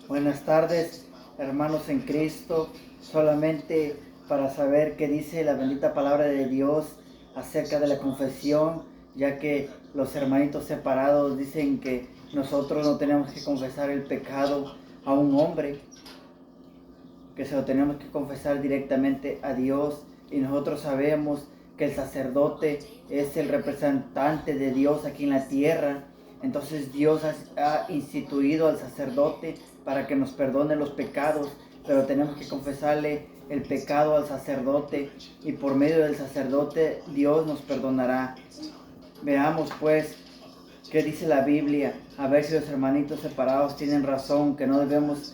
Buenas tardes, hermanos en Cristo. Solamente para saber qué dice la bendita palabra de Dios acerca de la confesión, ya que los hermanitos separados dicen que nosotros no tenemos que confesar el pecado a un hombre, que se lo tenemos que confesar directamente a Dios, y nosotros sabemos que el sacerdote es el representante de Dios aquí en la tierra. Entonces Dios ha instituido al sacerdote para que nos perdone los pecados, pero tenemos que confesarle el pecado al sacerdote, y por medio del sacerdote Dios nos perdonará. Veamos pues qué dice la Biblia, a ver si los hermanitos separados tienen razón, que no debemos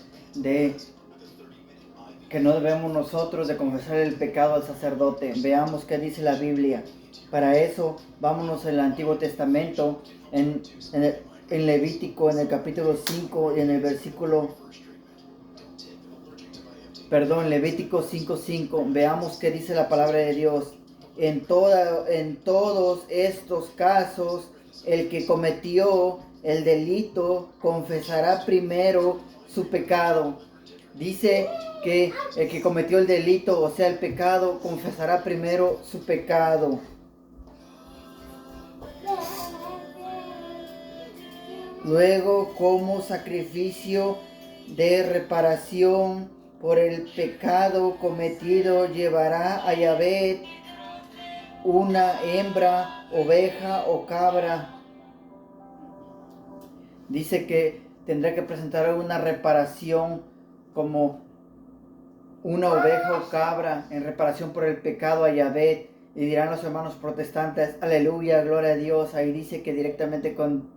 nosotros de confesar el pecado al sacerdote. Veamos qué dice la Biblia. Para eso, vámonos al Antiguo Testamento, en Levítico, en el capítulo 5 y en el versículo... Levítico 5:5. Veamos qué dice la palabra de Dios. En todos estos casos, el que cometió el delito confesará primero su pecado. Dice que el que cometió el delito, o sea, el pecado, confesará primero su pecado. Luego, como sacrificio de reparación por el pecado cometido, llevará a Yahvé una hembra, oveja o cabra. Dice que tendrá que presentar una reparación como una oveja o cabra en reparación por el pecado a Yahvé. Y dirán los hermanos protestantes: aleluya, gloria a Dios. Ahí dice que directamente con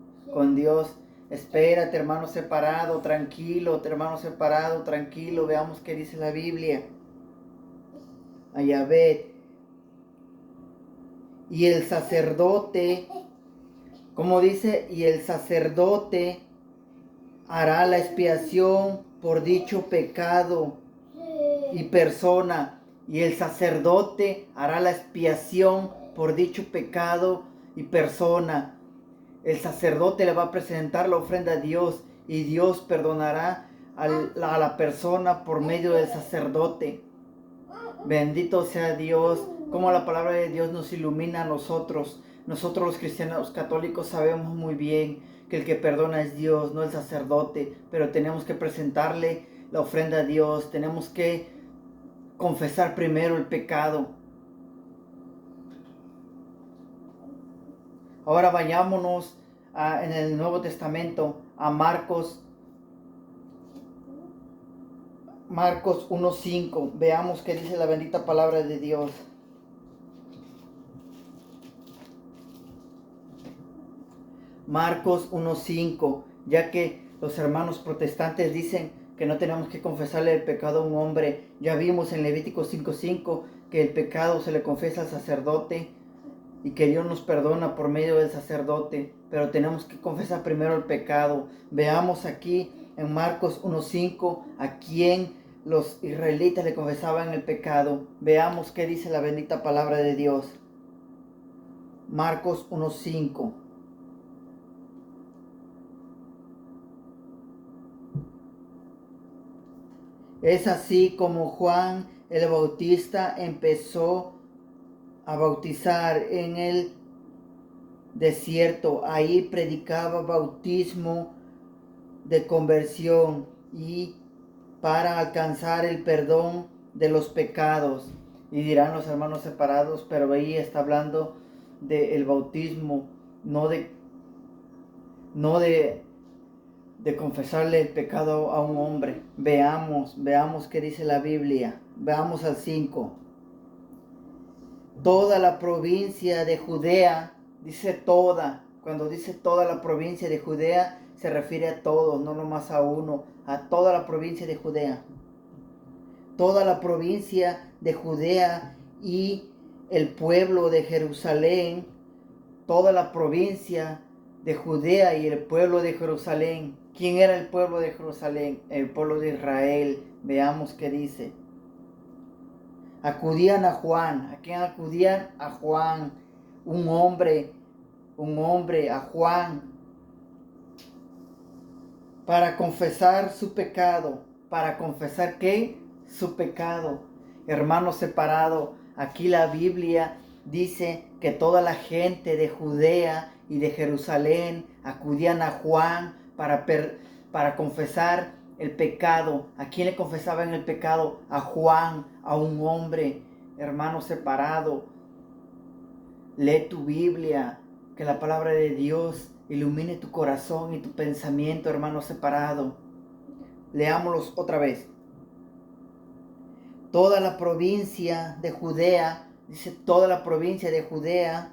Dios. Espérate, hermano separado, tranquilo, hermano separado, tranquilo. Veamos qué dice la Biblia. A Yahvé. Y el sacerdote, como dice, y el sacerdote hará la expiación por dicho pecado y persona. Y el sacerdote hará la expiación por dicho pecado y persona. El sacerdote le va a presentar la ofrenda a Dios, y Dios perdonará a la persona por medio del sacerdote. Bendito sea Dios, como la palabra de Dios nos ilumina a nosotros. Nosotros los cristianos católicos sabemos muy bien que el que perdona es Dios, no el sacerdote, pero tenemos que presentarle la ofrenda a Dios, tenemos que confesar primero el pecado. Ahora vayámonos en el Nuevo Testamento a Marcos 1:5. Veamos qué dice la bendita palabra de Dios. Marcos 1:5, ya que los hermanos protestantes dicen que no tenemos que confesarle el pecado a un hombre. Ya vimos en Levítico 5:5 que el pecado se le confiesa al sacerdote y que Dios nos perdona por medio del sacerdote, pero tenemos que confesar primero el pecado. Veamos aquí en Marcos 1:5 a quién los israelitas le confesaban el pecado. Veamos qué dice la bendita palabra de Dios. Marcos 1:5. Es así como Juan el Bautista empezó a bautizar en el desierto. Ahí predicaba bautismo de conversión y para alcanzar el perdón de los pecados. Y dirán los hermanos separados: pero ahí está hablando del bautismo, no de confesarle el pecado a un hombre. Veamos qué dice la Biblia. Veamos al 5. Toda la provincia de Judea, dice toda. Cuando dice toda la provincia de Judea, se refiere a todos, no nomás a uno, a toda la provincia de Judea. Toda la provincia de Judea y el pueblo de Jerusalén. Toda la provincia de Judea y el pueblo de Jerusalén. ¿Quién era el pueblo de Jerusalén? El pueblo de Israel. Veamos qué dice. acudían a Juan. ¿A quién acudían? A Juan, un hombre, a Juan, para confesar su pecado. ¿Para confesar qué? Su pecado. Hermano separado, aquí la Biblia dice que toda la gente de Judea y de Jerusalén acudían a Juan para confesar el pecado. ¿A quién le confesaban el pecado? A Juan, a un hombre. Hermano separado, lee tu Biblia, que la palabra de Dios ilumine tu corazón y tu pensamiento, hermano separado. Leámoslos otra vez. Toda la provincia de Judea, dice toda la provincia de Judea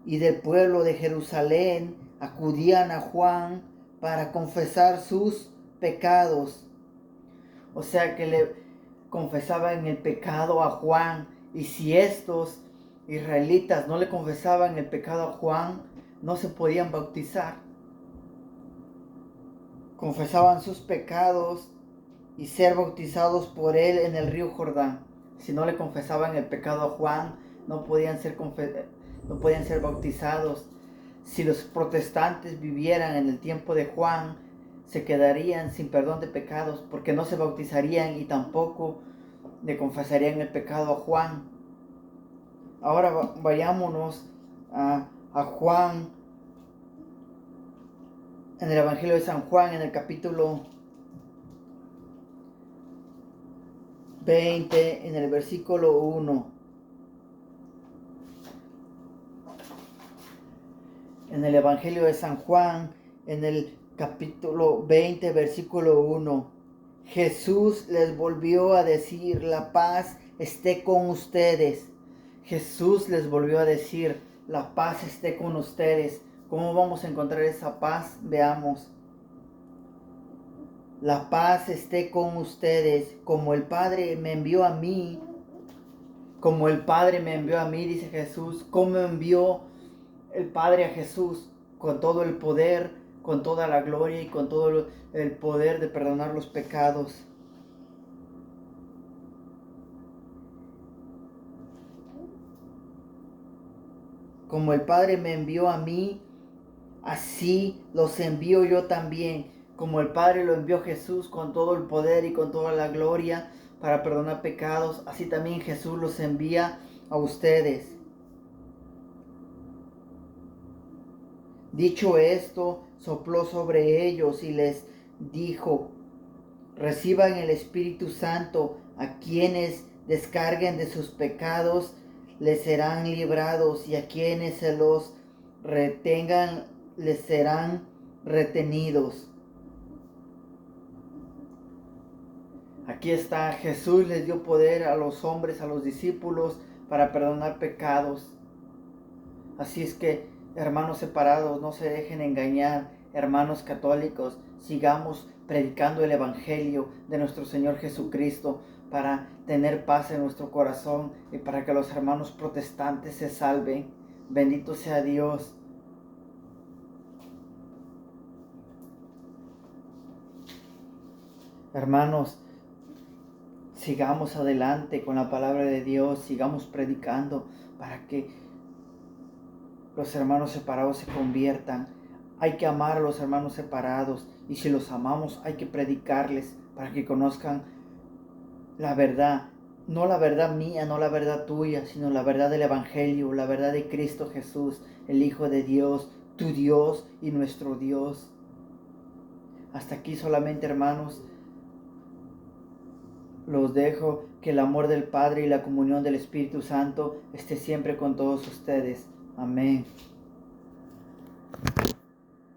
y del pueblo de Jerusalén acudían a Juan para confesar sus pecados. O sea que le confesaban el pecado a Juan. Y si estos israelitas no le confesaban el pecado a Juan, no se podían bautizar. Confesaban sus pecados y ser bautizados por él en el río Jordán. Si no le confesaban el pecado a Juan, no podían ser bautizados. Si los protestantes vivieran en el tiempo de Juan, se quedarían sin perdón de pecados, porque no se bautizarían y tampoco le confesarían el pecado a Juan. Ahora vayámonos a Juan, en el Evangelio de San Juan, en el capítulo 20, en el versículo 1. En el Evangelio de San Juan, en el capítulo 20, versículo 1. Jesús les volvió a decir, la paz esté con ustedes. Jesús les volvió a decir, la paz esté con ustedes. ¿Cómo vamos a encontrar esa paz? Veamos. La paz esté con ustedes, como el Padre me envió a mí. Como el Padre me envió a mí, dice Jesús. ¿Cómo envió el Padre a Jesús? Con todo el poder, con toda la gloria y con todo el poder de perdonar los pecados. Como el Padre me envió a mí, así los envío yo también. Como el Padre lo envió a Jesús con todo el poder y con toda la gloria para perdonar pecados, así también Jesús los envía a ustedes. Dicho esto, sopló sobre ellos y les dijo, reciban el Espíritu Santo. A quienes descarguen de sus pecados les serán librados, y a quienes se los retengan les serán retenidos. Aquí está, Jesús les dio poder a los hombres, a los discípulos, para perdonar pecados. Así es que, hermanos separados, no se dejen engañar. Hermanos católicos, sigamos predicando el Evangelio de nuestro Señor Jesucristo para tener paz en nuestro corazón y para que los hermanos protestantes se salven. Bendito sea Dios. Hermanos, sigamos adelante con la palabra de Dios, sigamos predicando para que los hermanos separados se conviertan. Hay que amar a los hermanos separados, y si los amamos hay que predicarles para que conozcan la verdad. No la verdad mía, no la verdad tuya, sino la verdad del Evangelio, la verdad de Cristo Jesús, el Hijo de Dios, tu Dios y nuestro Dios. Hasta aquí solamente, hermanos, los dejo. Que el amor del Padre y la comunión del Espíritu Santo esté siempre con todos ustedes. Amén.